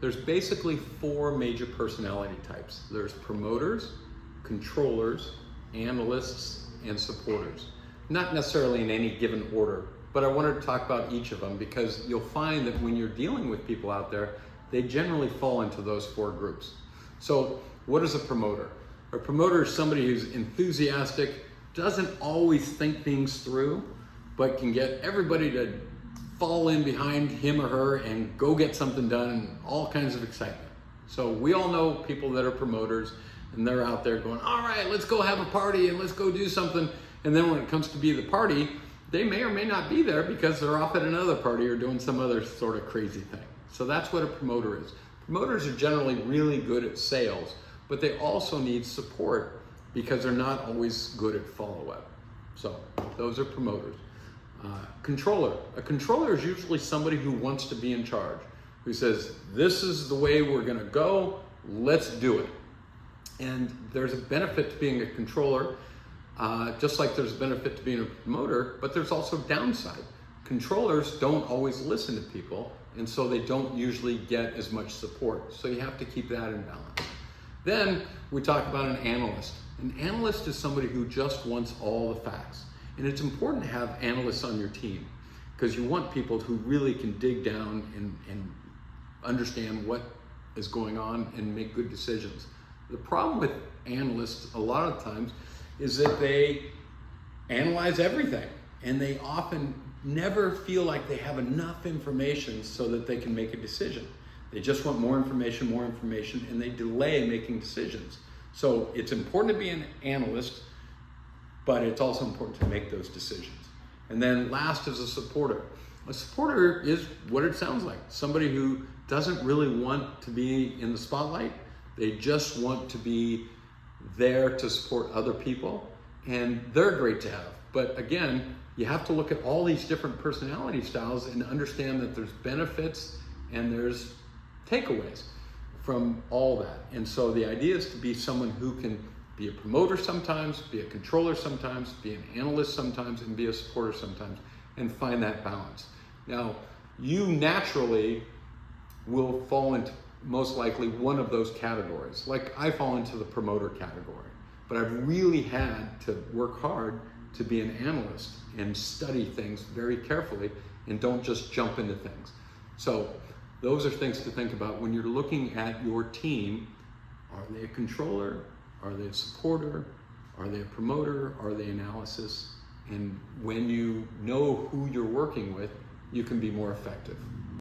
There's basically four major personality types. There's promoters, controllers, analysts, and supporters. Not necessarily in any given order, but I wanted to talk about each of them because you'll find that when you're dealing with people out there, they generally fall into those four groups. So what is a promoter? A promoter is somebody who's enthusiastic, doesn't always think things through, but can get everybody to fall in behind him or her and go get something done, and all kinds of excitement. So we all know people that are promoters, and they're out there going, all right, let's go have a party and let's go do something. And then when it comes to be the party, they may or may not be there because they're off at another party or doing some other sort of crazy thing. So that's what a promoter is. Promoters are generally really good at sales, but they also need support because they're not always good at follow-up. So those are promoters. Controller. A controller is usually somebody who wants to be in charge, who says, this is the way we're gonna go, let's do it. And there's a benefit to being a controller, just like there's a benefit to being a promoter, but there's also downside. Controllers don't always listen to people, and so they don't usually get as much support. So you have to keep that in balance. Then we talk about an analyst. An analyst is somebody who just wants all the facts. And it's important to have analysts on your team because you want people who really can dig down and understand what is going on and make good decisions. The problem with analysts a lot of times is that they analyze everything and they often never feel like they have enough information so that they can make a decision. They just want more information, and they delay making decisions. So it's important to be an analyst, but it's also important to make those decisions. And then last is a supporter. A supporter is what it sounds like. Somebody who doesn't really want to be in the spotlight. They just want to be there to support other people, and they're great to have. But again, you have to look at all these different personality styles and understand that there's benefits and there's takeaways from all that. And so the idea is to be someone who can be a promoter sometimes, be a controller sometimes, be an analyst sometimes, and be a supporter sometimes, and find that balance. Now, you naturally will fall into most likely one of those categories. Like I fall into the promoter category, but I've really had to work hard to be an analyst and study things very carefully and don't just jump into things. So those are things to think about when you're looking at your team. Are they a controller? Are they a supporter? Are they a promoter? Are they analysis? And when you know who you're working with, you can be more effective.